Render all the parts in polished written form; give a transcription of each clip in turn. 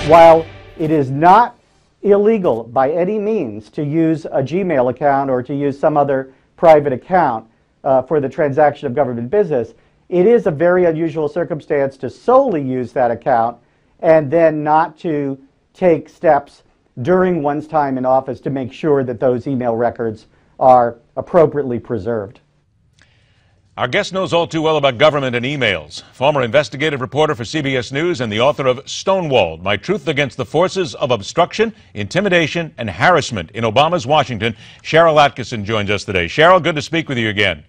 While it is not illegal by any means to use a Gmail account or to use some other private account for the transaction of government business, it is a very unusual circumstance to solely use that account and then not to take steps during one's time in office to make sure that those email records are appropriately preserved. Our guest knows all too well about government and emails. Former investigative reporter for CBS News and the author of Stonewalled, My Truth Against the Forces of Obstruction, Intimidation, and Harassment in Obama's Washington, Sharyl Attkisson joins us today. Sharyl, good to speak with you again.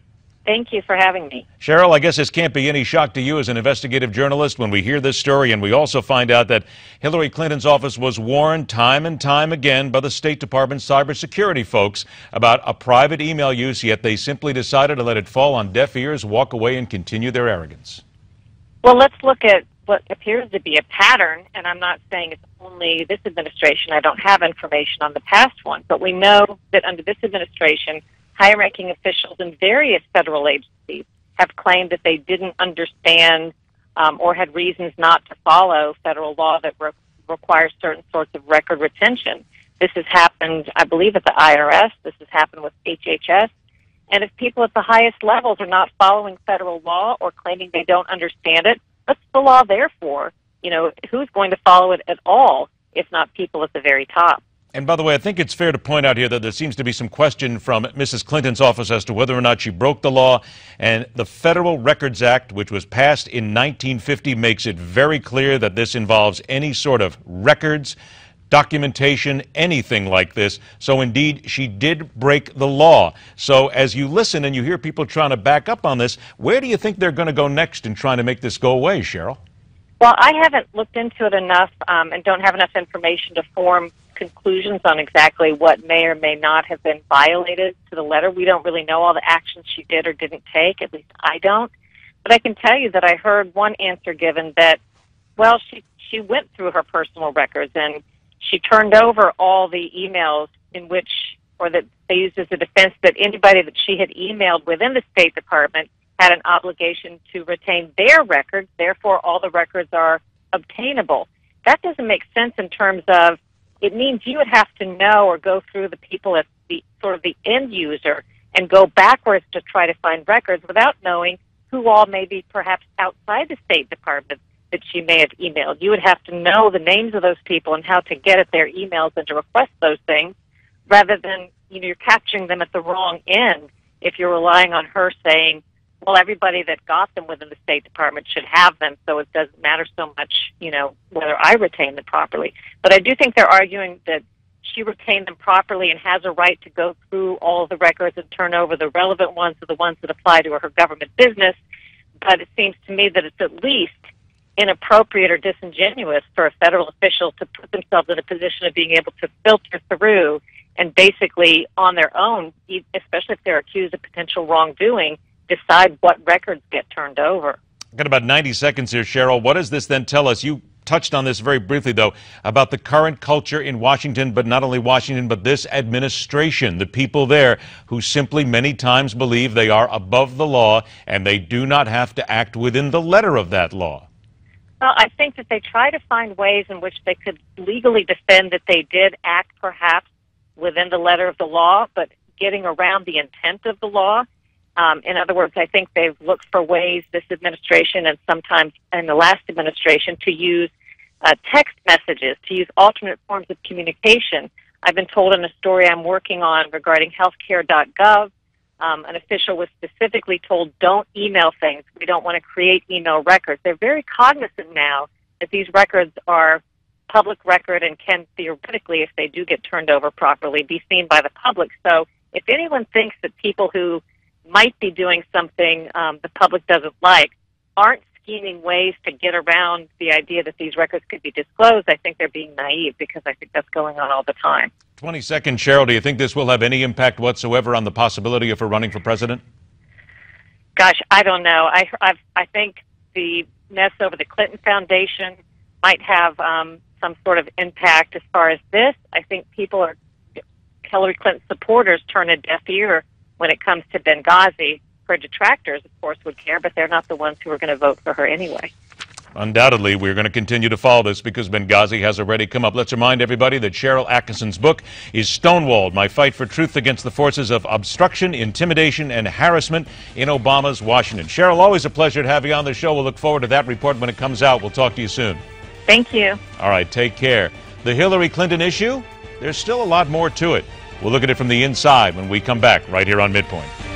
Thank you for having me. Sharyl, I guess this can't be any shock to you as an investigative journalist when we hear this story, and we also find out that Hillary Clinton's office was warned time and time again by the State Department's cybersecurity folks about a private email use, yet they simply decided to let it fall on deaf ears, walk away, and continue their arrogance. Well, let's look at what appears to be a pattern, and I'm not saying it's only this administration. I don't have information on the past one, but we know that under this administration, high-ranking officials in various federal agencies have claimed that they didn't understand or had reasons not to follow federal law that requires certain sorts of record retention. This has happened, I believe, at the IRS. This has happened with HHS. And if people at the highest levels are not following federal law or claiming they don't understand it, what's the law there for? You know, who's going to follow it at all, if not people at the very top? And by the way, I think it's fair to point out here that there seems to be some question from Mrs. Clinton's office as to whether or not she broke the law. And the Federal Records Act, which was passed in 1950, makes it very clear that this involves any sort of records, documentation, anything like this. So indeed, she did break the law. So as you listen and you hear people trying to back up on this, where do you think they're going to go next in trying to make this go away, Sharyl? Well, I haven't looked into it enough and don't have enough information to form conclusions on exactly what may or may not have been violated to the letter. We don't really know all the actions she did or didn't take, at least I don't. But I can tell you that I heard one answer given that, well, she went through her personal records and she turned over all the emails in which, or that they used as a defense that anybody that she had emailed within the State Department had an obligation to retain their records, therefore all the records are obtainable. That doesn't make sense in terms of, it means you would have to know or go through the people at the sort of the end user and go backwards to try to find records without knowing who all may be perhaps outside the State Department that she may have emailed. You would have to know the names of those people and how to get at their emails and to request those things, rather than, you know, you're capturing them at the wrong end if you're relying on her saying, well, everybody that got them within the State Department should have them, so it doesn't matter so much, you know, whether I retain them properly. But I do think they're arguing that she retained them properly and has a right to go through all of the records and turn over the relevant ones to the ones that apply to her government business. But it seems to me that it's at least inappropriate or disingenuous for a federal official to put themselves in a position of being able to filter through and basically on their own, especially if they're accused of potential wrongdoing, decide what records get turned over. I've got about 90 seconds here, Sharyl. What does this then tell us? You touched on this very briefly, though, about the current culture in Washington, but not only Washington, but this administration, the people there who simply many times believe they are above the law and they do not have to act within the letter of that law. Well, I think that they try to find ways in which they could legally defend that they did act perhaps within the letter of the law, but getting around the intent of the law. In other words, I think they've looked for ways, this administration and sometimes in the last administration, to use text messages, to use alternate forms of communication. I've been told in a story I'm working on regarding healthcare.gov, an official was specifically told, don't email things. We don't want to create email records. They're very cognizant now that these records are public record and can theoretically, if they do get turned over properly, be seen by the public. So if anyone thinks that people who might be doing something the public doesn't like aren't scheming ways to get around the idea that these records could be disclosed, I think they're being naive, because I think that's going on all the time. 20 seconds, Sharyl. Do you think this will have any impact whatsoever on the possibility of her running for president? Gosh, I don't know. I think the mess over the Clinton Foundation might have some sort of impact as far as this. I think Hillary Clinton supporters turn a deaf ear when it comes to Benghazi. Her detractors, of course, would care, but they're not the ones who are going to vote for her anyway. Undoubtedly, we're going to continue to follow this because Benghazi has already come up. Let's remind everybody that Sharyl Attkisson's book is Stonewalled, My Fight for Truth Against the Forces of Obstruction, Intimidation, and Harassment in Obama's Washington. Sharyl, always a pleasure to have you on the show. We'll look forward to that report when it comes out. We'll talk to you soon. Thank you. All right, take care. The Hillary Clinton issue, there's still a lot more to it. We'll look at it from the inside when we come back right here on MidPoint.